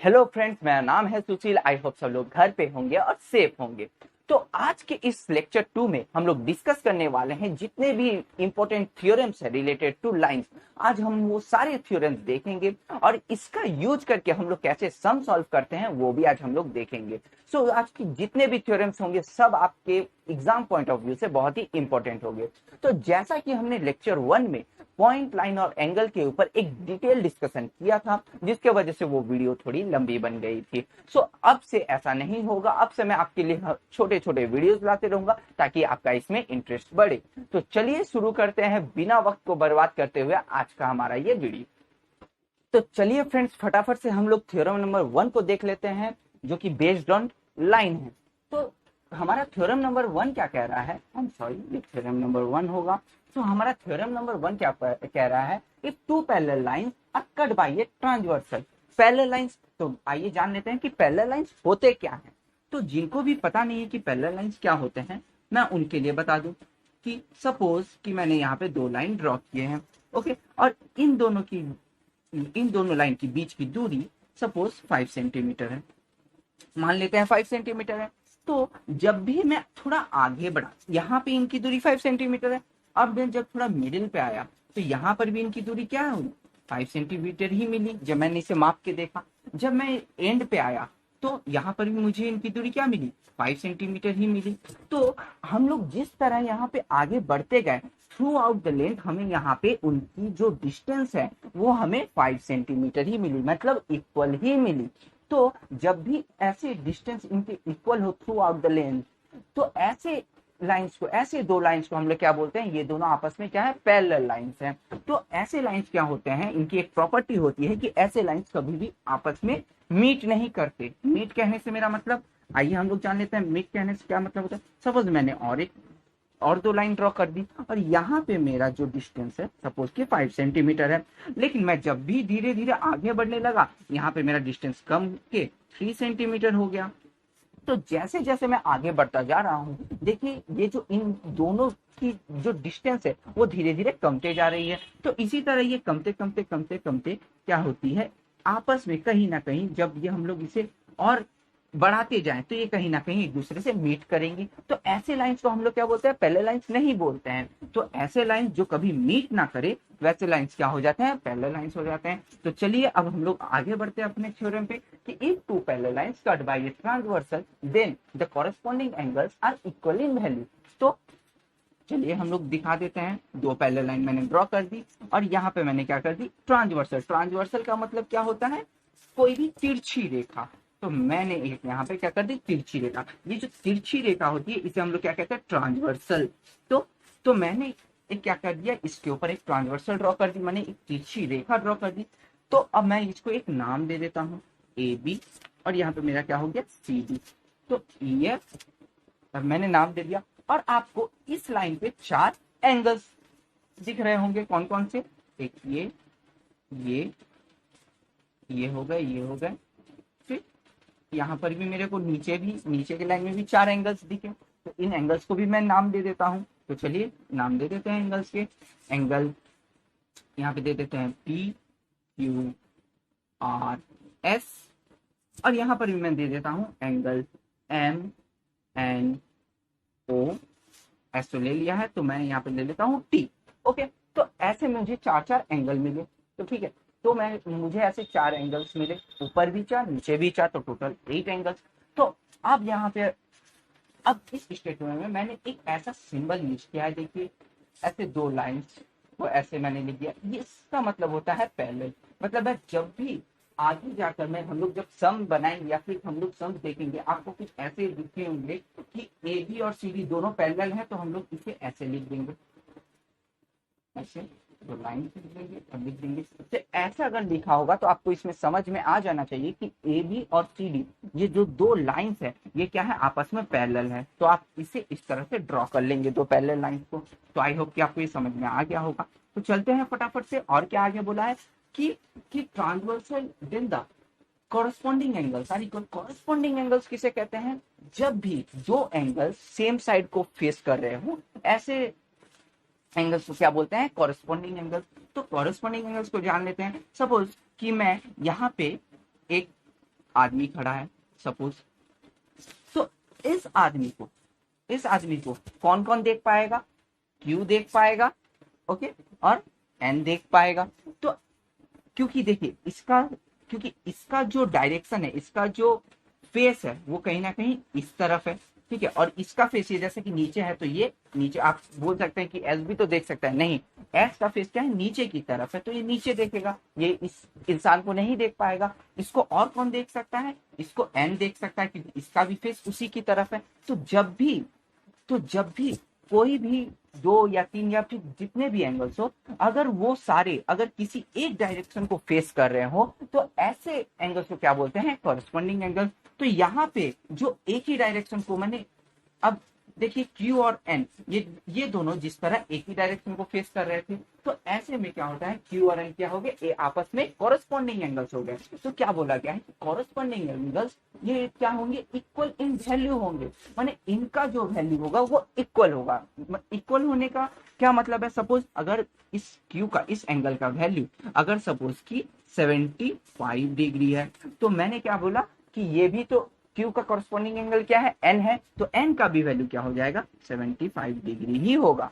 Hello friends, मेरा नाम है सुशील। आई होप सब लोग घर पे होंगे और सेफ होंगे। तो आज के इस लेक्चर 2 में हम लोग डिस्कस करने वाले हैं जितने भी इंपॉर्टेंट थ्योरम्स है रिलेटेड टू लाइंस। आज हम वो सारे थ्योरम्स देखेंगे और इसका यूज करके हम लोग कैसे सम सॉल्व करते हैं वो भी आज हम लोग देखेंगे। सो आज की जितने भी थ्योरम्स होंगे सब आपके एग्जाम पॉइंट ऑफ व्यू से बहुत ही इंपॉर्टेंट होंगे। तो जैसा कि हमने लेक्चर 1 में पॉइंट, लाइन और एंगल के ऊपर एक डिटेल डिस्कशन किया था, जिसके वजह से वो वीडियो थोड़ी लंबी बन गई थी। सो अब से ऐसा नहीं होगा। अब से मैं आपके लिए छोटे छोटे वीडियोस लाते रहूंगा ताकि आपका इसमें इंटरेस्ट बढ़े। तो चलिए शुरू करते हैं बिना वक्त को बर्बाद करते हुए आज का हमारा ये वीडियो। तो चलिए फ्रेंड्स, फटाफट से हम लोग थ्योरम नंबर 1 को देख लेते हैं, जो कि बेस्ड ऑन लाइन है। तो हमारा थ्योरम नंबर 1 क्या कह रहा है? आई एम सॉरी, ये थ्योरम नंबर 1 होगा। तो हमारा थ्योरम नंबर 1 क्या कह रहा है? If two parallel lines are cut by a transversal. Parallel lines, तो आइए जान लेते हैं कि पैरेलल लाइंस होते क्या हैं। तो जिनको भी पता नहीं है कि पैरेलल लाइंस क्या होते हैं, मैं उनके लिए बता दूं कि सपोज कि मैंने यहाँ पे दो लाइन ड्रॉ किए हैं, ओके, और इन दोनों लाइन के बीच की दूरी सपोज 5 सेंटीमीटर है। मान लेते हैं 5 सेंटीमीटर है। तो जब भी मैं थोड़ा आगे बढ़ा, यहाँ पे इनकी दूरी 5 सेंटीमीटर है। अब मैं जब थोड़ा मिडिल पे आया तो यहाँ पर भी इनकी दूरी क्या है? 5 सेंटीमीटर ही मिली जब मैंने इसे माप के देखा। जब मैं एंड पे आया तो यहाँ पर भी मुझे इनकी दूरी क्या मिली? 5 सेंटीमीटर ही मिली। तो हम लोग जिस तरह यहाँ पे आगे बढ़ते गए थ्रू आउट द लेंथ, हमें यहाँ पे उनकी जो डिस्टेंस है वो हमें 5 सेंटीमीटर ही मिली, मतलब इक्वल ही मिली। तो जब भी ऐसे डिस्टेंस इनके इक्वल हो थ्रू आउट द लेंथ, तो ऐसे लाइंस को, ऐसे दो लाइंस को हम लोग क्या बोलते हैं? ये दोनों आपस में क्या है? पैरेलल लाइंस हैं। तो ऐसे लाइंस क्या होते हैं? इनकी एक प्रॉपर्टी होती है कि ऐसे लाइंस कभी भी आपस में मीट नहीं करते। मीट कहने से मेरा मतलब, आइए हम लोग जान लेते हैं मीट कहने से क्या मतलब होता है। सपोज मैंने और दो लाइन ड्रॉ कर दी और यहाँ पे मेरा जो डिस्टेंस है सपोज कि 5 सेंटीमीटर है, लेकिन मैं जब भी धीरे धीरे आगे बढ़ने लगा, यहाँ पे मेरा डिस्टेंस कम के 3 सेंटीमीटर हो गया। तो जैसे जैसे मैं आगे बढ़ता जा रहा हूँ, देखिए ये जो इन दोनों की जो डिस्टेंस है वो धीरे धीरे कमते जा रही है। तो इसी तरह ये कमते कमते कमते कमते क्या होती है, आपस में कहीं ना कहीं जब ये हम लोग इसे और बढ़ाते जाएं तो ये कहीं ना कहीं एक दूसरे से मीट करेंगी। तो ऐसे लाइंस को हम लोग क्या बोलते हैं? पैरेलल लाइंस नहीं बोलते हैं। तो ऐसे लाइंस जो कभी मीट ना करे वैसे लाइंस क्या हो जाते हैं? पैरेलल लाइंस हो जाते हैं। तो चलिए अब हम लोग आगे बढ़ते हैं अपने थ्योरम पे कि if two parallel lines cut by a transversal then the corresponding angles are equal in value. तो चलिए हम लोग दिखा देते हैं। दो पैरेलल लाइन मैंने ड्रॉ कर दी और यहाँ पे मैंने क्या कर दी? ट्रांसवर्सल। ट्रांसवर्सल का मतलब क्या होता है? कोई भी तिरछी रेखा। तो मैंने एक यहाँ पे क्या कर दी? तिरछी रेखा। ये जो तिरछी रेखा होती है इसे हम लोग क्या कहते हैं? ट्रांसवर्सल। तो मैंने एक क्या कर दिया, इसके ऊपर एक ट्रांसवर्सल ड्रॉ कर दी, मैंने एक तिरछी रेखा ड्रॉ कर दी। तो अब मैं इसको एक नाम दे देता हूँ ए बी, और यहाँ पे मेरा क्या हो गया? C D. तो ये मैंने नाम दे दिया। और आपको इस लाइन पे 4 एंगल्स दिख रहे होंगे। कौन कौन से? एक ये हो गए, ये हो गए। फिर यहाँ पर भी मेरे को नीचे के लाइन में भी 4 एंगल्स दिखे। तो इन एंगल्स को भी मैं नाम दे देता हूँ। तो चलिए नाम दे देते हैं एंगल्स के। एंगल यहाँ पे दे देते हैं पी क्यू आर एस, और यहाँ पर भी मैं दे देता हूँ एंगल एम एन ओ। एस तो ले लिया है तो मैं यहाँ पे ले लेता हूँ टी। ओके, तो ऐसे मुझे 4 एंगल मिले। तो ठीक है, तो मुझे ऐसे 4 एंगल्स मिले, ऊपर भी 4 नीचे भी 4, तो टोटल 8 एंगल्स। तो अब यहाँ पे अब इस स्टेटमेंट में मैंने एक ऐसा सिंबल यूज किया है। देखिए ऐसे दो लाइंस को ऐसे मैंने लिख दिया। ये इसका मतलब होता है पैरेलल। मतलब है जब भी आगे जाकर हम लोग जब सम बनाएंगे या फिर हम लोग सम देखेंगे, आपको कुछ ऐसे दिखे होंगे कि ए बी और सी डी दोनों पैरेलल है, तो हम लोग इसे ऐसे लिख देंगे, ऐसे दो लाइन लिख देंगे और लिख देंगे। तो ऐसा अगर लिखा होगा तो आपको इसमें समझ में आ जाना चाहिए कि ए बी और सी डी ये जो दो लाइंस है ये क्या है? आपस में पैरेलल है। तो आप इसे इस तरह से ड्रॉ कर लेंगे दो पैरेलल लाइंस को। तो आई होप कि आपको ये समझ में आ गया होगा। तो चलते हैं फटाफट से। और क्या आगे बोला है कि transversal then the corresponding angles are equal. Corresponding angles किसे कहते हैं? जब भी दो एंगल्स सेम साइड को फेस कर रहे हो, ऐसे एंगल्स को क्या बोलते हैं? Corresponding angles. तो कॉरेस्पॉन्डिंग एंगल्स को जान लेते हैं। सपोज कि मैं यहाँ पे एक आदमी खड़ा है सपोज, तो इस आदमी को कौन कौन देख पाएगा? क्यू देख पाएगा, ओके, और एन देख पाएगा। तो क्योंकि इसका जो डायरेक्शन है, इसका जो फेस है वो कहीं ना कहीं इस तरफ है, ठीक है, और इसका फेस ये जैसे कि नीचे है, तो ये नीचे, आप बोल सकते हैं कि एस भी तो देख सकता है, नहीं, एस का फेस क्या है, नीचे की तरफ है, तो ये नीचे देखेगा, ये इस इंसान को नहीं देख पाएगा। इसको और कौन देख सकता है? इसको एन देख सकता है, क्योंकि इसका भी फेस उसी की तरफ है। तो जब भी कोई भी दो या तीन या फिर जितने भी एंगल्स हो, अगर वो सारे अगर किसी एक डायरेक्शन को फेस कर रहे हो, तो ऐसे एंगल्स को क्या बोलते हैं? Corresponding angle. तो यहाँ पे जो एक ही डायरेक्शन को, मैंने अब देखिए Q और N, ये दोनों जिस तरह एक ही डायरेक्शन को फेस कर रहे थे, तो ऐसे में क्या होता है, Q और N क्या हो गए? ये आपस में कॉरस्पॉन्डिंग एंगल्स हो गए। तो क्या बोला गया है? कॉरस्पॉन्डिंग एंगल्स ये क्या होंगे? इक्वल इन वैल्यू होंगे, माने इनका जो वैल्यू होगा वो इक्वल होगा। इक्वल होने का क्या मतलब है? सपोज अगर इस Q का, इस एंगल का वैल्यू अगर सपोज की 75 डिग्री है, तो मैंने क्या बोला कि ये भी तो Q का कॉरस्पॉन्डिंग एंगल क्या है? N है, तो N का भी वैल्यू क्या हो जाएगा? 75 डिग्री ही होगा।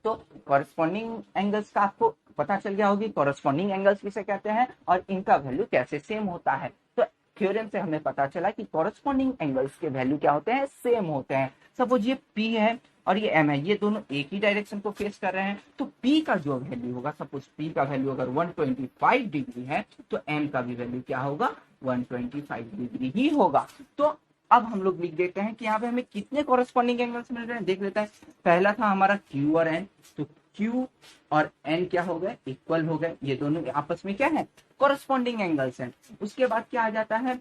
तो कॉरस्पॉन्डिंग एंगल्स का आपको पता चल गया होगी, कॉरस्पॉन्डिंग एंगल्स किसे कहते हैं और इनका वैल्यू कैसे सेम होता है। तो थ्योरम से हमें पता चला कि कॉरस्पॉन्डिंग एंगल्स के वैल्यू क्या होते हैं? सेम होते हैं। सपोज ये P है और ये M है, ये दोनों एक ही डायरेक्शन को फेस कर रहे हैं, तो P का जो वैल्यू होगा, सपोज P का वैल्यू अगर 125 डिग्री है, तो M का भी वैल्यू क्या होगा? 125 डिग्री ही होगा। तो अब हम लोग लिख देते हैं कि यहाँ पे हमें कितने कॉरस्पॉन्डिंग एंगल्स मिल रहे हैं, देख लेते हैं। पहला था हमारा Q और N, तो Q और N क्या हो गए? इक्वल हो गए, ये दोनों आपस में क्या है? कॉरस्पॉन्डिंग एंगल्स हैं। उसके बाद क्या आ जाता है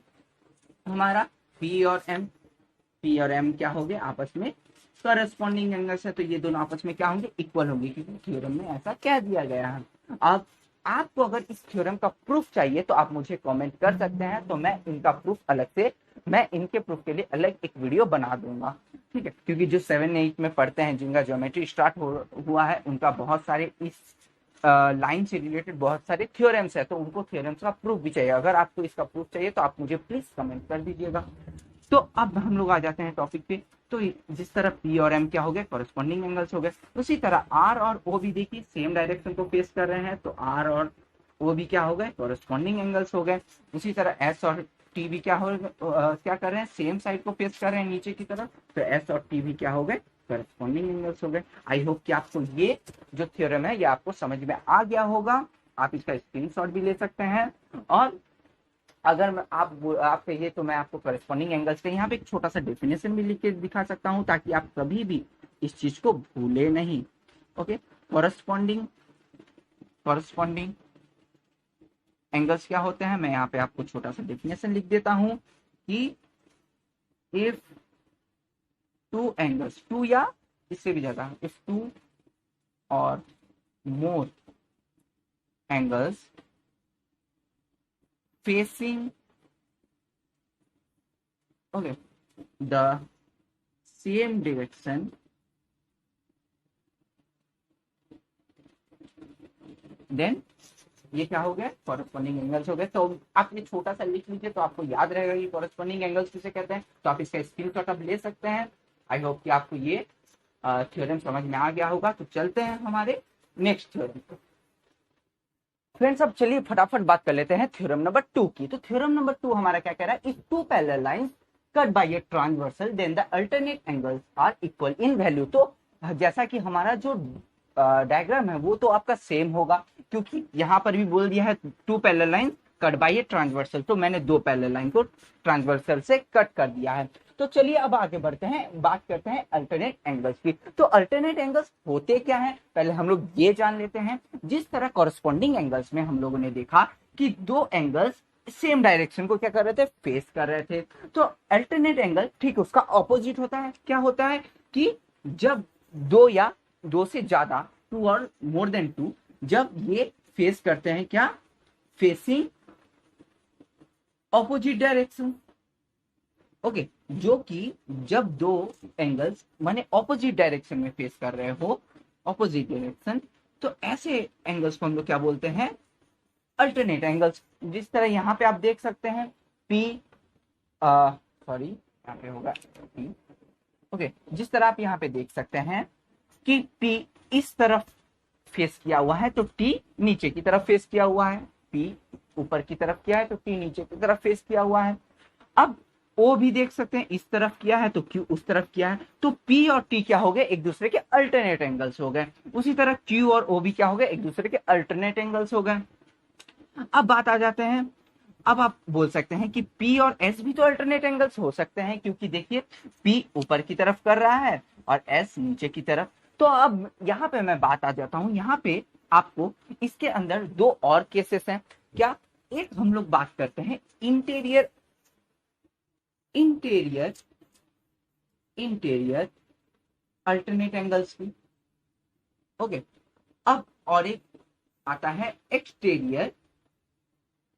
हमारा P और M क्या हो गए? आपस में कॉरस्पॉन्डिंग एंगल्स है, तो ये दोनों आपस में क्या होंगे? इक्वल होंगे, क्योंकि थ्योरम में ऐसा कह दिया गया है। अब आपको अगर इस थ्योरम का प्रूफ चाहिए तो आप मुझे कमेंट कर सकते हैं, तो मैं इनका प्रूफ अलग से, मैं इनके प्रूफ के लिए अलग एक वीडियो बना दूंगा, ठीक है, क्योंकि जो 7-8 में पढ़ते हैं, जिनका ज्योमेट्री स्टार्ट हुआ है, उनका बहुत सारे इस लाइन से रिलेटेड बहुत सारे थ्योरम्स है, तो उनको थ्योरम्स का प्रूफ भी चाहिए। अगर आपको इसका प्रूफ चाहिए तो आप मुझे प्लीज कमेंट कर दीजिएगा। तो अब हम लोग आ जाते हैं टॉपिक पे। तो जिस तरह P और M क्या हो गए? कॉरस्पॉन्डिंग एंगल्स हो गए। उसी तरह R और O भी देखिए सेम डायरेक्शन को फेस कर रहे हैं, तो R और O भी क्या हो गए? कॉरस्पॉन्डिंग एंगल्स हो गए। उसी तरह S और T भी क्या क्या कर रहे हैं? सेम साइड को फेस कर रहे हैं नीचे की तरफ, तो S और T भी क्या हो गए? कॉरस्पॉन्डिंग एंगल्स हो गए। आई होप कि आपको ये जो थ्योरम है ये आपको समझ में आ गया होगा। आप इसका स्क्रीनशॉट भी ले सकते हैं, और अगर आप कहिए तो मैं आपको कॉरस्पॉन्डिंग एंगल्स के यहाँ पे एक छोटा सा डेफिनेशन भी लिख के दिखा सकता हूँ, ताकि आप कभी भी इस चीज को भूले नहीं। ओके, कॉरस्पॉन्डिंग एंगल्स क्या होते हैं? मैं यहाँ पे आपको छोटा सा डेफिनेशन लिख देता हूँ कि इफ टू एंगल्स, टू या इससे भी ज्यादा, इफ टू और मोर angles facing the same direction, then ये क्या हो गया? कॉरस्पॉन्डिंग एंगल्स हो गए। तो आप ये छोटा सा लिख लीजिए, तो आपको याद रहेगा कि कॉरस्पॉन्डिंग एंगल्स किसे कहते हैं। तो आप इसका स्क्रीनशॉट आप ले सकते हैं। आई होप कि आपको ये थ्योरम समझ में आ गया होगा। तो चलते हैं हमारे नेक्स्ट थ्योरम पे। फ्रेंड्स, अब चलिए फटाफट बात कर लेते हैं थ्योरम नंबर 2 की। तो थ्योरम नंबर 2 हमारा क्या कह रहा है? If two parallel lines cut by a transversal then the alternate angles are equal in value. तो जैसा कि हमारा जो डायग्राम है वो तो आपका सेम होगा, क्योंकि यहाँ पर भी बोल दिया है two parallel lines cut by a transversal, तो मैंने दो पैरेलल लाइन को ट्रांसवर्सल से कट कर दिया है। तो चलिए अब आगे बढ़ते हैं, बात करते हैं अल्टरनेट एंगल्स की। तो अल्टरनेट एंगल्स होते क्या हैं, पहले हम लोग ये जान लेते हैं। जिस तरह कॉरस्पॉन्डिंग एंगल्स में हम लोगों ने देखा कि दो एंगल्स सेम डायरेक्शन को क्या कर रहे थे? फेस कर रहे थे। तो अल्टरनेट एंगल ठीक उसका ऑपोजिट होता है। क्या होता है कि जब दो या दो से ज्यादा, टू और मोर देन टू, जब ये फेस करते हैं क्या? Facing opposite direction. ओके, जो कि जब दो एंगल्स माने ऑपोजिट डायरेक्शन में फेस कर रहे हो, ऑपोजिट डायरेक्शन, तो ऐसे एंगल्स को हम लोग क्या बोलते हैं? Alternate angles. जिस तरह यहाँ पे आप देख सकते हैं पी, सॉरी यहाँ पे होगा पी। ओके, जिस तरह आप यहाँ पे देख सकते हैं कि पी इस तरफ फेस किया हुआ है तो टी नीचे की तरफ फेस किया हुआ है, पी ऊपर की तरफ किया है तो टी नीचे की तरफ फेस किया हुआ है। अब ओ भी देख सकते हैं, इस तरफ किया है तो क्यू उस तरफ किया है, तो पी और टी क्या हो गए, एक दूसरे के अल्टरनेट एंगल्स हो गए। उसी तरह क्यू और ओ भी क्या हो गए, एक दूसरे के अल्टरनेट एंगल्स हो गए। अब बात आ जाते हैं, अब आप बोल सकते हैं कि P और S भी तो अल्टरनेट एंगल्स हो सकते हैं, क्योंकि देखिए P ऊपर की तरफ कर रहा है और S नीचे की तरफ। तो अब यहाँ पे मैं बात आ जाता हूँ, यहाँ पे आपको इसके अंदर दो और केसेस हैं। क्या, एक हम लोग बात करते हैं interior interior interior alternate angles की। ओके, अब और एक आता है एक्सटीरियर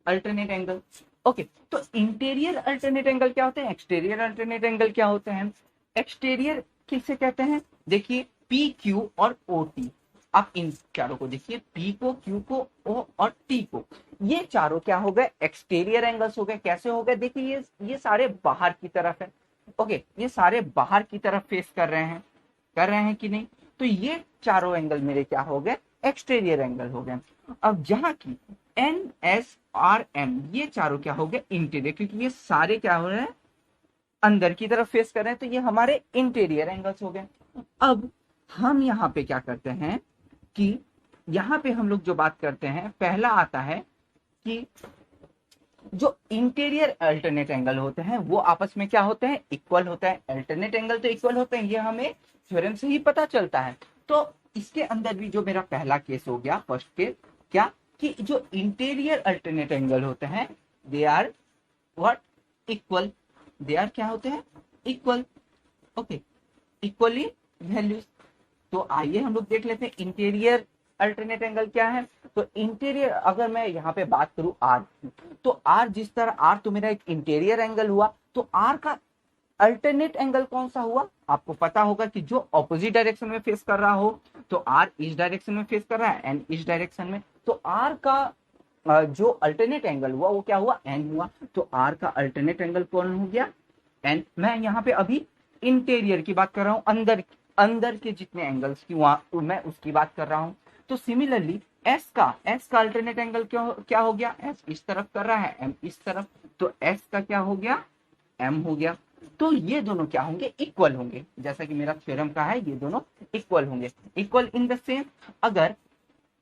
अल्टरनेट एंगल। ओके, तो इंटीरियर अल्टरनेट एंगल क्या होते हैं, एक्सटीरियर अल्टरनेट एंगल क्या होते हैं। एक्सटीरियर किसे कहते हैं, देखिए पी क्यू और ओ टी। आप इन चारों को देखिए, पी को, क्यू को, ओ और टी को, ये चारों क्या हो गए, एक्सटीरियर एंगल्स हो गए। कैसे हो गए, देखिए ये सारे बाहर की तरफ है। ओके, ये सारे बाहर की तरफ फेस कर रहे हैं कि नहीं, तो ये चारों एंगल मेरे क्या हो गए, एक्सटीरियर एंगल हो गए। अब जहां की एन एस आर एम, ये चारों क्या हो गए, इंटीरियर, क्योंकि ये सारे क्या हो रहे हैं, अंदर की तरफ फेस कर रहे हैं, तो ये हमारे इंटीरियर एंगल्स हो गए। अब हम यहाँ पे क्या करते हैं कि यहाँ पे हम लोग जो बात करते हैं, पहला आता है कि जो इंटीरियर अल्टरनेट एंगल होते हैं वो आपस में क्या होते हैं, इक्वल होता है। अल्टरनेट एंगल तो इक्वल होते हैं, ये हमें थ्योरम से ही पता चलता है। तो इसके अंदर भी जो मेरा पहला केस हो गया, फर्स्ट केस, क्या कि जो इंटीरियर अल्टरनेट एंगल होते हैं, they are what, equal. They are क्या होते हैं, इक्वल। Okay, equally values. तो आइए हम लोग देख लेते हैं इंटीरियर अल्टरनेट एंगल क्या है। तो इंटीरियर, अगर मैं यहाँ पे बात करूं आर की, तो आर जिस तरह, आर तो मेरा एक इंटीरियर एंगल हुआ, तो आर का अल्टरनेट एंगल कौन सा हुआ, आपको पता होगा कि जो ऑपोजिट डायरेक्शन में फेस कर रहा हो, तो आर इस डायरेक्शन में फेस कर रहा है, एन इस डायरेक्शन में, तो आर का जो अल्टरनेट एंगल हुआ वो क्या हुआ, एन हुआ। तो आर का अल्टरनेट एंगल कौन हो गया, एन। मैं यहाँ पे अभी इंटीरियर की बात कर रहा हूँ, अंदर के जितने एंगल्स की वहां मैं उसकी बात कर रहा हूँ। तो सिमिलरली एस का अल्टरनेट एंगल क्या हो गया, एस इस तरफ कर रहा है, एम इस तरफ, तो एस का क्या हो गया, एम हो गया। तो ये दोनों क्या होंगे, इक्वल होंगे। जैसा कि मेरा थ्योरम का है, ये दोनों इक्वल होंगे। इक्वल इन द सेम, अगर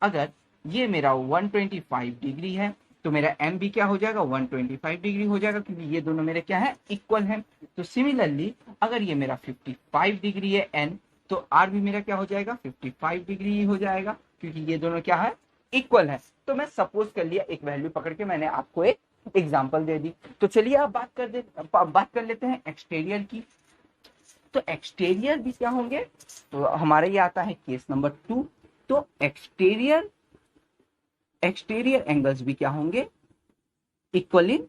अगर ये मेरा 125 डिग्री है तो मेरा एम भी क्या हो जाएगा, 125 डिग्री हो जाएगा, क्योंकि ये दोनों मेरे क्या है, इक्वल हैं। तो सिमिलरली अगर ये मेरा 55 डिग्री है एन, तो आर भी मेरा क्या हो जाएगा, 55 डिग्री ही हो जाएगा, क्योंकि ये दोनों क्या है, इक्वल है। तो मैं सपोज कर लिया, एक वैल्यू पकड़ के मैंने आपको एक एग्जाम्पल दे दी। तो चलिए आप बात कर लेते हैं एक्सटीरियर की। तो एक्सटीरियर भी क्या होंगे, तो हमारे ये आता है केस नंबर 2। तो एक्सटीरियर एंगल्स भी क्या होंगे, इक्वल इन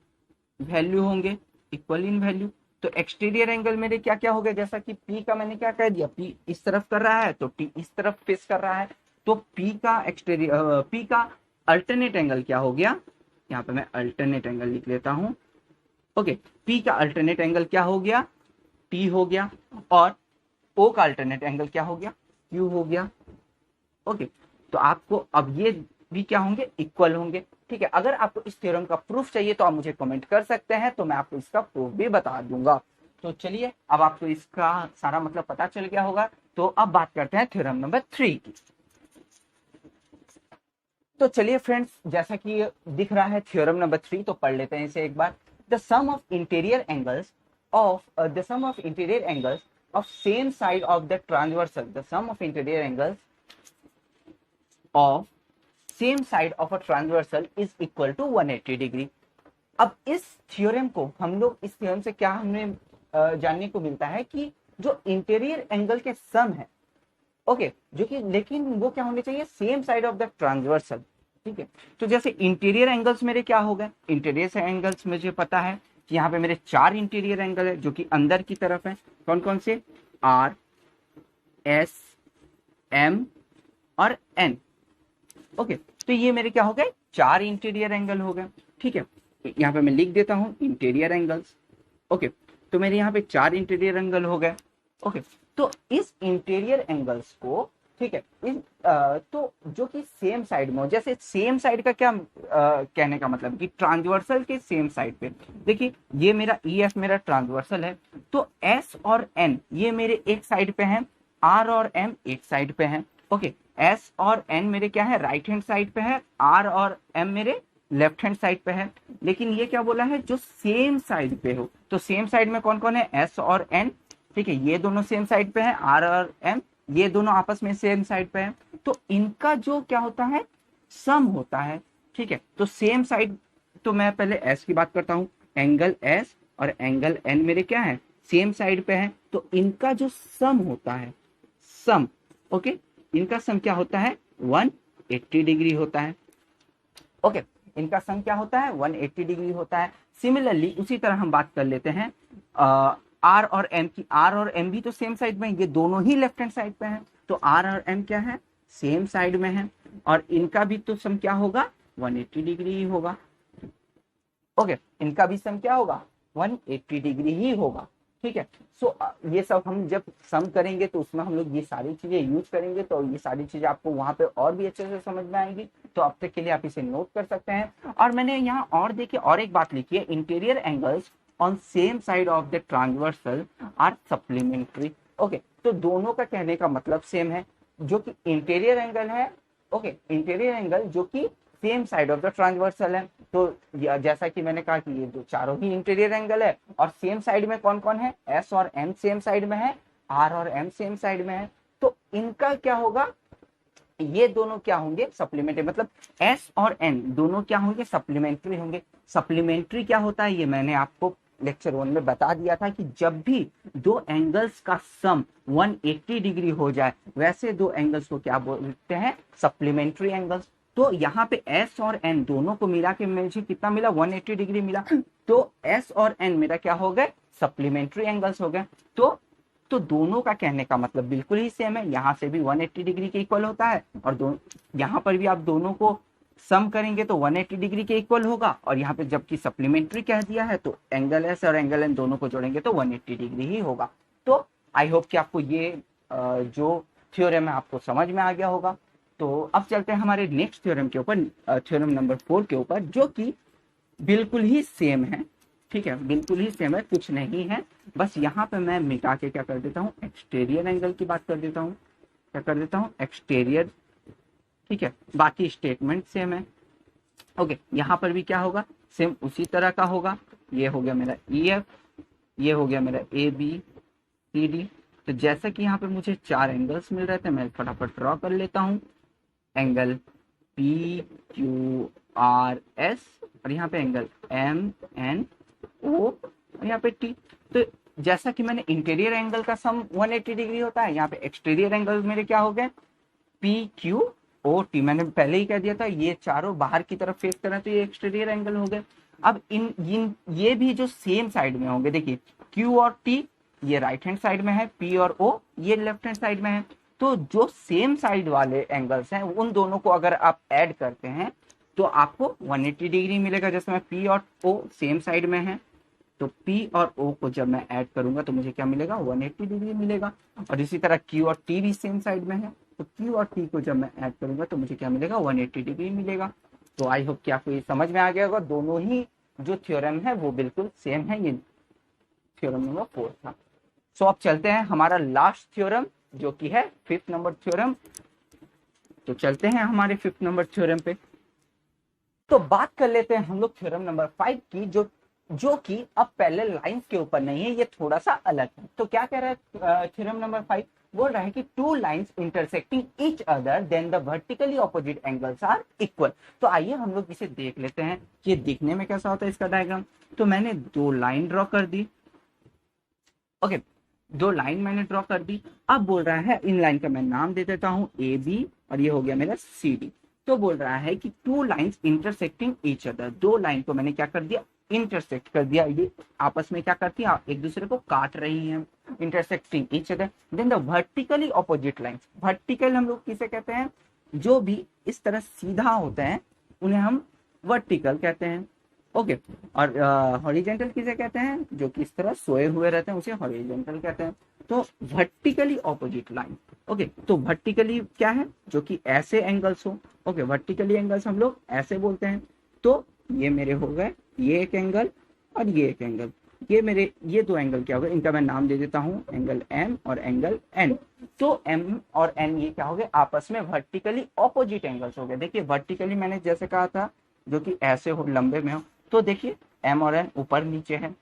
वैल्यू होंगे, इक्वल इन वैल्यू। तो एक्सटीरियर एंगल मेरे क्या क्या हो गए, जैसा कि पी का मैंने क्या कह दिया, पी इस तरफ कर रहा है तो टी इस तरफ फेस कर रहा है, तो पी का अल्टरनेट एंगल क्या हो गया, यहाँ पे मैं अल्टरनेट एंगल लिख लेता हूं। ओके, पी का अल्टरनेट एंगल क्या हो गया, टी हो गया, और ओ का अल्टरनेट एंगल क्या हो गया, क्यू हो गया। ओके, तो आपको अब ये भी क्या होंगे, इक्वल होंगे। ठीक है, अगर आपको इस थ्योरम का प्रूफ चाहिए तो आप मुझे कमेंट कर सकते हैं, तो मैं आपको इसका प्रूफ भी बता दूंगा। तो चलिए, अब आपको इसका सारा मतलब पता चल गया होगा। तो अब बात करते हैं थ्योरम नंबर 3 की। तो चलिए फ्रेंड्स, जैसा कि दिख रहा है थ्योरम नंबर 3, तो पढ़ लेते हैं इसे एक बार। The sum of interior angles of same side of the transversal, the sum of interior angles of same side of a transversal is equal to 180 degree. अब इस थ्योरम को हम लोग, इस थ्योरम से क्या हमें जानने को मिलता है कि जो इंटीरियर एंगल के सम है, ओके, जो कि लेकिन वो क्या होने चाहिए, same side of the transversal. ठीक है, तो जैसे इंटीरियर एंगल्स मेरे क्या हो गए, इंटीरियर एंगल्स मुझे पता है कि यहाँ पे मेरे 4 इंटीरियर एंगल है जो कि अंदर की तरफ है। कौन कौन से, आर, एस, एम और एन। ओके, तो ये मेरे क्या हो गए, 4 इंटीरियर एंगल हो गए। ठीक है, यहाँ पे मैं लिख देता हूँ इंटीरियर एंगल्स। ओके, तो मेरे यहाँ पे 4 इंटीरियर एंगल हो गए। ओके, तो इस इंटीरियर एंगल्स को, ठीक है, तो जो कि सेम साइड में हो, जैसे सेम साइड का क्या कहने का मतलब कि ट्रांसवर्सल के सेम साइड पे, देखिए ये मेरा ई एफ मेरा ट्रांसवर्सल है, तो एस और एन ये मेरे एक साइड पे हैं, आर और एम एक साइड पे हैं। ओके, एस और एन मेरे क्या है, राइट हैंड साइड पे है, आर और एम मेरे लेफ्ट हैंड साइड पे है। लेकिन ये क्या बोला है, जो सेम साइड पे हो, तो सेम साइड में कौन कौन है, एस और एन, ठीक है, ये दोनों सेम साइड पे है, आर और एम ये दोनों आपस में सेम साइड पे है, तो इनका जो क्या होता है, सम होता है। ठीक है, तो सेम साइड, तो मैं पहले एस की बात करता हूं, एंगल एस और एंगल एन मेरे क्या है, सेम साइड पे है, तो इनका जो सम होता है, सम, ओके, इनका सम क्या होता है, 180 डिग्री होता है। ओके, इनका सम क्या होता है, 180 डिग्री होता है। सिमिलरली उसी तरह हम बात कर लेते हैं आर और एम की। आर और एम भी तो सेम साइड में, ये दोनों ही लेफ्ट हैंड साइड पे हैं, तो आर और एम क्या है, सेम साइड में है, और इनका भी तो सम क्या होगा, 180 डिग्री ही होगा। ओके, इनका भी सम क्या होगा, 180 डिग्री ही होगा। ठीक है, सो ये सब हम जब सम करेंगे तो उसमें हम लोग ये सारी चीजें यूज करेंगे, तो ये सारी चीजें आपको वहां पे और भी अच्छे से समझ में आएंगी। तो अब तक के लिए आप इसे नोट कर सकते हैं। और मैंने यहाँ और देखिए और एक बात लिखी है, interior angles on same side of the transversal are supplementary. Okay, तो दोनों का कहने का मतलब सेम है, जो कि इंटीरियर एंगल है, ओके, इंटीरियर एंगल जो कि same side of the transversal है। तो जैसा कि मैंने कहा कि ये दो चारों ही इंटीरियर एंगल है, और सेम साइड में कौन कौन है, एस और एम सेम साइड में है, आर और एम सेम साइड में है, तो इनका क्या होगा, ये दोनों क्या होंगे, सप्लीमेंट्री, मतलब एस और एन दोनों क्या होंगे, सप्लीमेंट्री होंगे। सप्लीमेंट्री क्या होता है, ये मैंने आपको लेक्चर 1 में बता दिया था कि जब भी दो एंगल्स का सम 180 डिग्री हो जाए, वैसे दो एंगल्स को क्या बोलते हैं, सप्लीमेंट्री एंगल्स। तो यहाँ पे एस और एन दोनों को मिला के मुझे कितना मिला, 180 डिग्री मिला, तो एस और एन मेरा क्या हो गए, सप्लीमेंट्री एंगल्स हो गए। तो दोनों का कहने का मतलब बिल्कुल ही सेम है, यहाँ से भी 180 डिग्री के इक्वल होता है, और यहाँ पर भी आप दोनों को सम करेंगे तो 180 डिग्री के इक्वल होगा, और यहाँ पे जबकि सप्लीमेंट्री कह दिया है तो एंगल एस और एंगल एन दोनों को जोड़ेंगे तो 180 डिग्री ही होगा। तो आई होप कि आपको ये जो थ्योरम है आपको समझ में आ गया होगा। तो अब चलते हैं हमारे नेक्स्ट थ्योरम के ऊपर, थ्योरम नंबर 4 के ऊपर, जो कि बिल्कुल ही सेम है। ठीक है, बिल्कुल ही सेम है, कुछ नहीं है, बस यहाँ पे मैं मिटा के क्या कर देता हूँ, एक्सटीरियर एंगल की बात कर देता हूँ, क्या कर देता हूँ, एक्सटीरियर। ठीक है, बाकी स्टेटमेंट सेम है। ओके, यहाँ पर भी क्या होगा, सेम उसी तरह का होगा। ये हो गया मेरा ई एफ, ये हो गया मेरा ए बी सी डी। तो जैसा कि यहाँ पे मुझे 4 एंगल्स मिल रहे थे, मैं फटाफट ड्रॉ कर लेता हूँ। Angle P Q R S, और यहाँ पे एंगल एम एन ओ, और यहाँ पे टी। तो जैसा कि मैंने इंटीरियर एंगल का सम 180 डिग्री होता है, यहाँ पे एक्सटीरियर एंगल मेरे क्या हो गए, पी क्यू ओ टी। मैंने पहले ही कह दिया था, ये चारों बाहर की तरफ फेस करें तो ये एक्सटीरियर एंगल हो गए। अब इन ये भी जो सेम साइड में होंगे, देखिए क्यू और टी ये राइट हैंड साइड में है, पी और ओ ये लेफ्ट हैंड साइड में है। तो जो सेम साइड वाले एंगल्स हैं उन दोनों को अगर आप ऐड करते हैं तो आपको 180 डिग्री मिलेगा। जैसे मैं पी और ओ सेम साइड में है, तो P और O को जब मैं ऐड करूंगा तो मुझे क्या मिलेगा, 180 डिग्री मिलेगा। और इसी तरह Q और T भी सेम साइड में है, तो Q और T को जब मैं ऐड करूंगा तो मुझे क्या मिलेगा, 180 डिग्री मिलेगा। तो आई होप कि आपको ये समझ में आ गया होगा, दोनों ही जो थ्योरम है वो बिल्कुल सेम है। ये थ्योरम नंबर 4 था। सो अब चलते हैं हमारा लास्ट थ्योरम, जो कि है 5th नंबर थ्योरम। तो चलते हैं हमारे 5th नंबर थ्योरम पे। तो बात कर लेते हैं हम लोग थ्योरम नंबर 5 की, जो कि अब पैरेलल लाइंस के ऊपर नहीं है, ये थोड़ा सा अलग है। तो क्या कह रहा है थ्योरम नंबर 5, बोल रहा है कि two lines intersecting each other then the vertically opposite angles are equal. तो आइए हम लोग इसे देख लेते हैं कि ये दिखने में कैसा होता है इसका डायग्राम। तो मैंने 2 लाइन ड्रॉ कर दी। ओके, 2 लाइन मैंने ड्रॉ कर दी। अब बोल रहा है, इन लाइन का मैं नाम दे देता हूं ए बी, और ये हो गया मेरा सी डी। तो बोल रहा है कि two lines intersecting each other, 2 line को मैंने क्या कर दिया, इंटरसेक्ट कर दिया। ये आपस में क्या करती है, एक दूसरे को काट रही हैं, intersecting each other. Then the vertically opposite lines, vertical हम लोग किसे कहते हैं, जो भी इस तरह सीधा होते हैं उन्हें हम वर्टिकल कहते हैं। ओके। और हॉरिजेंटल किसे कहते हैं, जो कि इस तरह सोए हुए रहते हैं उसे हॉरिजेंटल कहते हैं। तो वर्टिकली ऑपोजिट लाइन, ओके, तो वर्टिकली क्या है, जो कि ऐसे एंगल्स हो, ओके, वर्टिकली एंगल्स हम लोग ऐसे बोलते हैं। तो ये मेरे हो गए ये एक एंगल और ये एक एंगल, ये मेरे ये दो एंगल क्या हो गए, इनका मैं नाम दे देता हूँ एंगल एम और एंगल एन। तो एम और एन ये क्या हो गए, आपस में वर्टिकली ऑपोजिट एंगल्स हो गए। देखिए वर्टिकली मैंने जैसे कहा था जो कि ऐसे हो, लंबे में हो, तो देखिए एम और एन ऊपर नीचे है,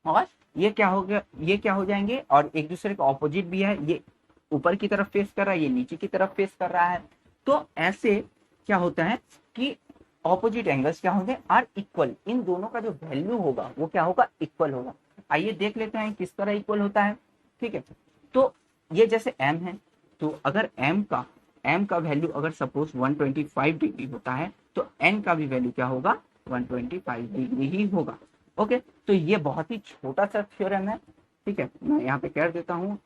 और ये क्या हो गया, ये क्या हो जाएंगे, और एक दूसरे का ऑपोजिट भी है, ये ऊपर की तरफ फेस कर रहा है, ये नीचे की तरफ फेस कर रहा है। तो ऐसे क्या होता है कि ऑपोजिट एंगल्स क्या होंगे, आर इक्वल, इन दोनों का जो वैल्यू होगा वो क्या होगा, इक्वल होगा। आइए देख लेते हैं किस तरह इक्वल होता है। ठीक है, तो ये जैसे m है, तो अगर m का वैल्यू अगर सपोज 125 डिग्री होता है, तो n का भी वैल्यू क्या होगा, 125 डिग्री ही होगा। ओके, तो ये बहुत ही छोटा सा थ्योरम है। ठीक है, मैं यहाँ पे कर देता हूँ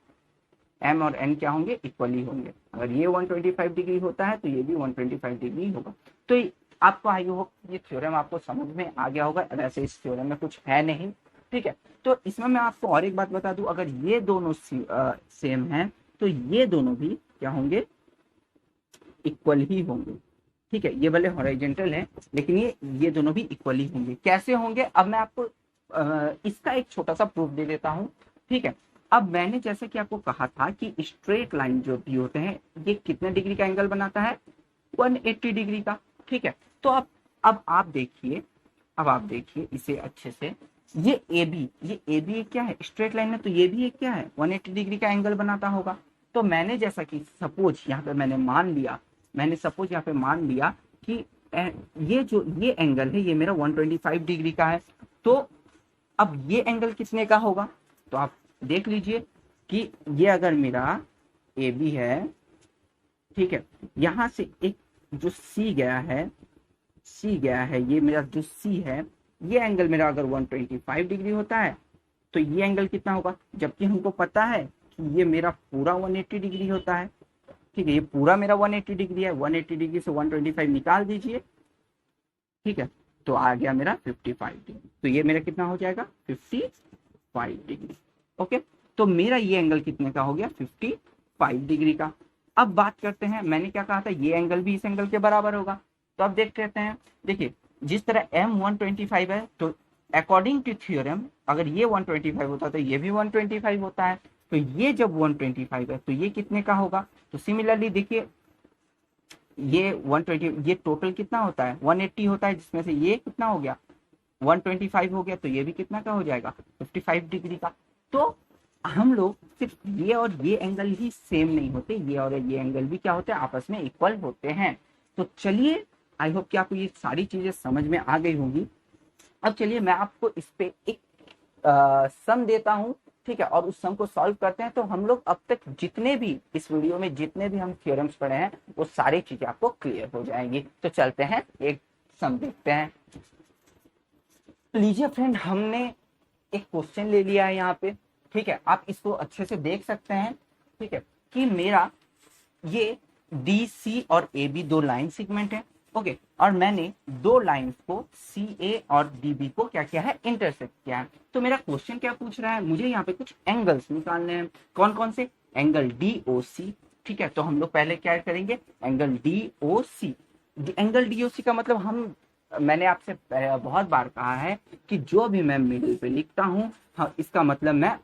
m और n क्या होंगे, इक्वली होंगे। अगर ये 125 डिग्री होता है तो ये भी 125 डिग्री होगा। तो आपको आई होप ये थ्योरम आपको समझ में आ गया होगा। वैसे इस थ्योरम में कुछ है नहीं। ठीक है, तो इसमें मैं आपको और एक बात बता दूं, अगर ये दोनों सेम हैं तो ये दोनों भी क्या होंगे, इक्वल ही होंगे। ठीक है, ये भले हॉरिजॉन्टल है लेकिन ये दोनों भी इक्वली होंगे। कैसे होंगे, अब मैं आपको इसका एक छोटा सा प्रूफ दे देता हूँ। ठीक है, अब मैंने जैसे कि आपको कहा था कि स्ट्रेट लाइन जो भी होते हैं ये कितने डिग्री का एंगल बनाता है, 180 डिग्री का। ठीक है, तो अब आप देखिए, अब आप देखिए इसे अच्छे से, ये ए बी क्या है, स्ट्रेट लाइन है, तो ये भी एक क्या है, 180 डिग्री का एंगल बनाता होगा। तो मैंने जैसा कि सपोज यहाँ पे मैंने सपोज यहाँ पे मान लिया कि ये एंगल है, ये मेरा 125 डिग्री का है। तो अब ये एंगल कितने का होगा, तो आप देख लीजिए कि ये अगर मेरा ए बी है, ठीक है, यहां से एक जो सी गया है, ये मेरा जो सी है, ये एंगल मेरा अगर 125 डिग्री होता है तो ये एंगल कितना होगा, जबकि हमको पता है कि ये मेरा पूरा 180 डिग्री होता है। ठीक है, ये पूरा मेरा 180 डिग्री है, 180 डिग्री से 125 निकाल दीजिए। ठीक है, तो आ गया मेरा 55 डिग्री। तो ये मेरा कितना हो जाएगा, 55 डिग्री। ओके, तो मेरा ये एंगल कितने का हो गया, 55 डिग्री का। अब बात करते हैं, मैंने क्या कहा था, ये एंगल भी इस एंगल के बराबर होगा। तो अब देख लेते हैं, देखिए जिस तरह m 125 है, तो अकॉर्डिंग टू थ्योरम अगर ये 125 होता है तो ये भी 125 होता है। तो ये जब 125 है तो ये कितने का होगा, तो सिमिलरली देखिए ये 120, ये टोटल कितना होता है, 180 होता है, जिसमें से ये कितना हो गया, 125 हो गया, तो ये भी कितना का हो जाएगा, 55 डिग्री का। तो हम लोग सिर्फ ये और ये एंगल ही सेम नहीं होते, ये और ये एंगल भी क्या होते हैं, आपस में इक्वल होते हैं। तो चलिए, आई होप कि आपको ये सारी चीजें समझ में आ गई होंगी। अब चलिए मैं आपको इस पे एक सम देता हूँ। ठीक है, और उस सम को सॉल्व करते हैं। तो हम लोग अब तक जितने भी इस वीडियो में जितने भी हम थ्योरम्स पढ़े हैं वो सारी चीजें आपको क्लियर हो जाएंगी। तो चलते हैं एक सम देखते हैं। लीजिए फ्रेंड, हमने एक क्वेश्चन ले लिया है यहाँ पे। ठीक है, आप इसको अच्छे से देख सकते हैं। ठीक है, कि मेरा ये डी सी और ए बी दो लाइन सेगमेंट है। ओके, और मैंने दो लाइंस को सी ए और डी बी को क्या किया है, इंटरसेक्ट किया है। तो मेरा क्वेश्चन क्या पूछ रहा है, मुझे यहाँ पे कुछ एंगल्स निकालने हैं। कौन कौन से, एंगल डी ओ सी। ठीक है, तो हम लोग पहले क्या करेंगे, एंगल डी ओ सी। एंगल डी ओ सी का मतलब मैंने आपसे बहुत बार कहा है कि जो भी मैं मिडिल पे लिखता हूँ, हाँ, इसका मतलब मैं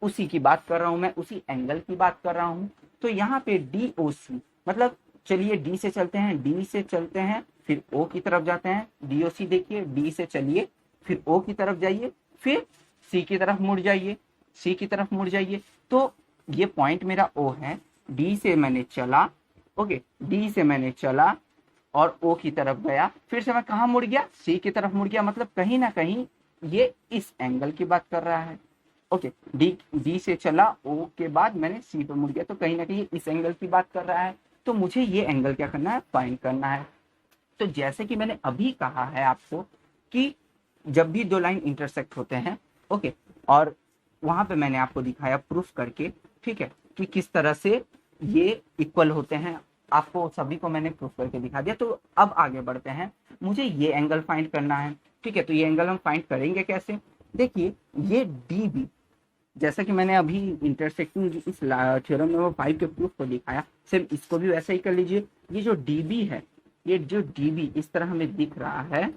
उसी की बात कर रहा हूँ, मैं उसी एंगल की बात कर रहा हूँ। तो यहाँ पे डी ओ सी मतलब, चलिए डी से चलते हैं, डी से चलते हैं, फिर ओ की तरफ जाते हैं। डी ओ सी देखिए, डी से चलिए, फिर ओ की तरफ जाइए, फिर सी की तरफ मुड़ जाइए, सी की तरफ मुड़ जाइए। तो ये पॉइंट मेरा ओ है, डी से मैंने चला, ओके, डी से मैंने चला और ओ की तरफ गया, फिर से मैं कहाँ मुड़ गया, सी की तरफ मुड़ गया। मतलब कहीं ना कहीं ये इस एंगल की बात कर रहा है। ओके, डी से चला, ओ के बाद मैंने सी पे मुड़ गया, तो कहीं ना कहीं इस एंगल की बात कर रहा है। तो मुझे ये एंगल क्या करना है, फाइंड करना है। तो जैसे कि मैंने अभी कहा है आपको कि जब भी दो लाइन इंटरसेक्ट होते हैं, ओके, और वहां पे मैंने आपको दिखाया प्रूफ करके, ठीक है, कि किस तरह से ये इक्वल होते हैं, आपको सभी को मैंने प्रूफ करके दिखा दिया। तो अब आगे बढ़ते हैं, मुझे ये एंगल फाइंड करना है। ठीक है, तो ये एंगल हम फाइंड करेंगे कैसे? देखिए ये डी बी, जैसा कि मैंने अभी इंटरसेक्टिंग इस थ्योरम नंबर 5 के प्रूफ को दिखाया, सेम इसको भी वैसा ही कर लीजिए। ये जो डी बी है, ये जो डी बी इस तरह हमें दिख रहा है,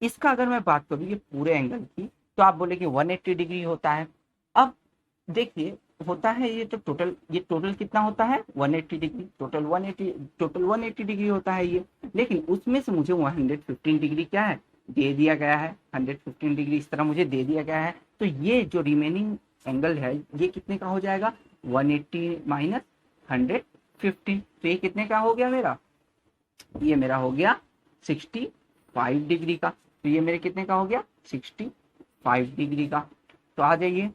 इसका अगर मैं बात करूँ ये पूरे एंगल की, तो आप बोले कि 180 डिग्री होता है। अब देखिए होता है ये तो टोटल, ये टोटल कितना होता है 180 डिग्री, टोटल 180 डिग्री होता है ये। लेकिन उसमें से मुझे 115 डिग्री क्या है दे दिया गया है, 115 डिग्री इस तरह मुझे दे दिया गया है। तो ये जो रिमेनिंग एंगल है ये कितने का हो जाएगा 180 माइनस 115, तो ये कितने का हो गया मेरा, ये मेरा हो गया 65 डिग्री का। तो ये मेरे कितने का हो गया 65 डिग्री का। तो आ जाइए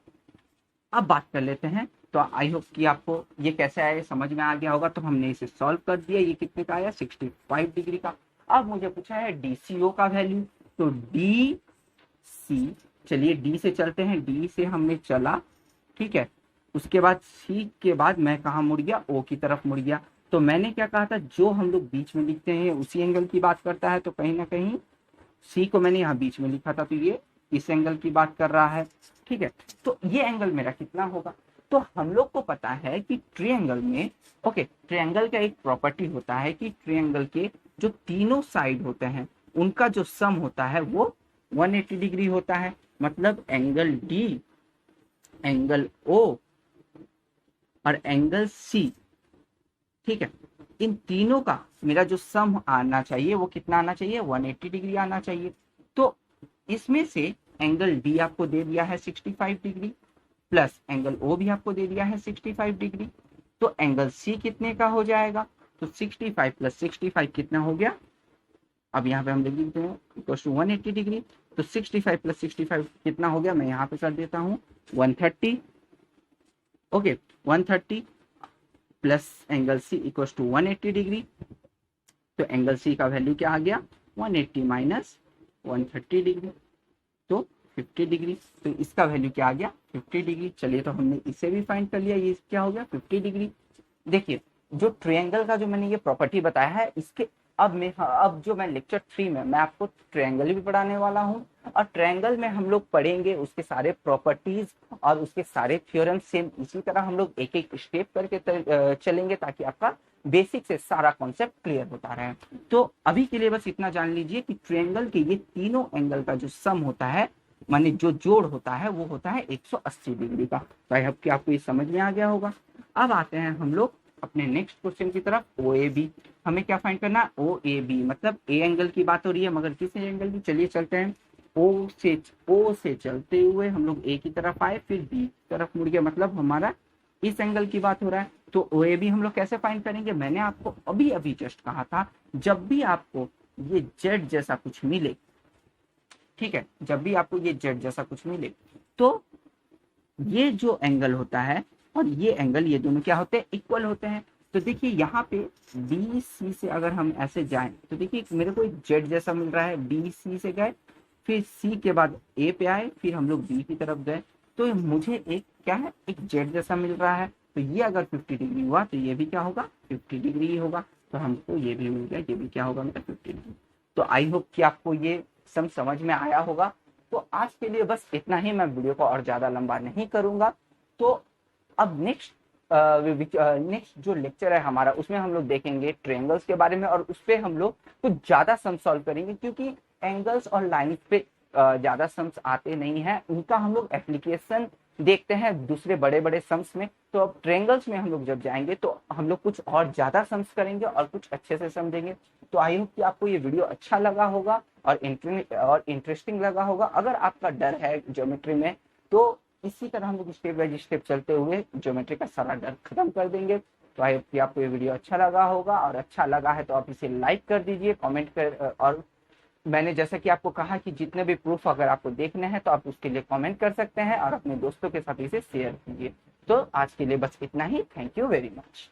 अब बात कर लेते हैं। तो आई होप कि आपको ये कैसे आया समझ में आ गया होगा। तो हमने इसे सॉल्व कर दिया, ये कितने का आया 65 डिग्री का। अब मुझे पूछा है डीसीओ का वैल्यू, तो डी सी, चलिए डी से चलते हैं, डी से हमने चला, ठीक है। उसके बाद सी के बाद मैं कहा मुड़ गया, ओ की तरफ मुड़ गया। तो मैंने क्या कहा था, जो हम लोग बीच में लिखते हैं उसी एंगल की बात करता है, तो कहीं ना कहीं सी को मैंने यहाँ बीच में लिखा था, तो ये इस एंगल की बात कर रहा है, ठीक है। तो ये एंगल मेरा कितना होगा, तो हम लोग को पता है कि ट्रायंगल में, ओके, ट्रायंगल का एक प्रॉपर्टी होता है कि ट्रायंगल के जो तीनों साइड होते हैं उनका जो सम होता है वो 180 डिग्री होता है। मतलब एंगल डी, एंगल ओ और एंगल सी, ठीक है, इन तीनों का मेरा जो सम आना चाहिए वो कितना आना चाहिए 180 डिग्री आना चाहिए। तो इसमें से एंगल डी आपको दे दिया है 65 डिग्री, प्लस एंगल ओ भी आपको दे दिया है 65 डिग्री। तो एंगल सी कितने का हो जाएगा, तो 65 प्लस 65 कितना हो गया, अब यहाँ पे हम लिख देते हैं इक्वल टू 180 डिग्री। तो 65 प्लस 65 कितना हो गया, मैं यहाँ पे कर देता हूँ 130, okay, 130 plus angle C equal to 180 degree. तो एंगल सी का वैल्यू क्या आ गया 180 माइनस 130 डिग्री, तो 50 डिग्री। तो इसका वैल्यू क्या आ गया 50 डिग्री। चलिए तो हमने इसे भी फाइंड कर लिया, ये क्या हो गया 50 डिग्री। देखिए जो ट्रायंगल का जो मैंने ये प्रॉपर्टी बताया है, इसके अब जो मैं लेक्चर 3 में मैं आपको ट्रायंगल भी पढ़ाने वाला हूँ, और ट्रायंगल में हम लोग पढ़ेंगे उसके सारे प्रॉपर्टीज और उसके सारे थ्योरम। सेम इसी तरह हम लोग एक एक स्टेप करके चलेंगे ताकि आपका बेसिक से सारा कॉन्सेप्ट क्लियर होता रहे। तो अभी के लिए बस इतना जान लीजिए कि ट्रायंगल के ये तीनों एंगल का जो सम होता है, माने जो जोड़ होता है वो होता है 180 डिग्री का। तो आई होप कि आपको ये समझ में आ गया होगा। अब आते हैं हम लोग अपने नेक्स्ट क्वेश्चन की तरफ, ओ ए बी। हमें क्या फाइंड करना है, ओ ए बी, मतलब ए एंगल की बात हो रही है मगर किस एंगल की। चलिए चलते हैं, ओ से चलते हुए हम लोग ए की तरफ आए, फिर बी की तरफ मुड़ गए, मतलब हमारा इस एंगल की बात हो रहा है। तो ओ ए बी हम लोग कैसे फाइंड करेंगे, मैंने आपको अभी अभी जस्ट कहा था, जब भी आपको ये जेड जैसा कुछ मिले, ठीक है, जब भी आपको ये जेड जैसा कुछ मिले, तो ये जो एंगल होता है और ये एंगल, ये दोनों क्या होते हैं इक्वल होते हैं। तो देखिए यहाँ पे डी सी से अगर हम ऐसे जाएं, तो देखिए मेरे को एक जेड जैसा मिल रहा है, डी सी से गए, फिर सी के बाद ए पे आए, फिर हम लोग बी की तरफ गए, तो मुझे एक क्या है, एक जेड जैसा मिल रहा है। तो ये अगर 50 डिग्री हुआ तो ये भी क्या होगा 50 डिग्री ही होगा। तो हमको ये भी मिल गया, ये भी क्या होगा मेरा 50 डिग्री। तो आई होप कि आपको ये समझ में आया होगा। तो आज के लिए बस इतना ही, मैं वीडियो को और ज्यादा लंबा नहीं करूंगा। तो अब नेक्स्ट जो लेक्चर है हमारा, उसमें हम लोग देखेंगे ट्रायंगल्स के बारे में, और उस पर हम लोग कुछ ज्यादा सम सॉल्व करेंगे, क्योंकि एंगल्स और लाइंस पे ज्यादा सम्स आते नहीं है, उनका हम लोग एप्लीकेशन देखते हैं दूसरे बड़े बड़े सम्स में। तो अब ट्रायंगल्स में हम लोग जब जाएंगे तो हम लोग कुछ और ज्यादा सम्स करेंगे और कुछ अच्छे से समझेंगे। तो आई होप कि आपको ये वीडियो अच्छा लगा होगा और इंटरेस्टिंग लगा होगा। अगर आपका डर है ज्योमेट्री में, तो इसी तरह हम लोग स्टेप बाय स्टेप चलते हुए ज्योमेट्री का सारा डर खत्म कर देंगे। तो आई होप कि आपको ये वीडियो अच्छा लगा होगा, और अच्छा लगा है तो आप इसे लाइक कर दीजिए, कमेंट कर, और मैंने जैसा कि आपको कहा कि जितने भी प्रूफ अगर आपको देखने हैं तो आप उसके लिए कमेंट कर सकते हैं और अपने दोस्तों के साथ इसे शेयर कीजिए। तो आज के लिए बस इतना ही। Thank you very much.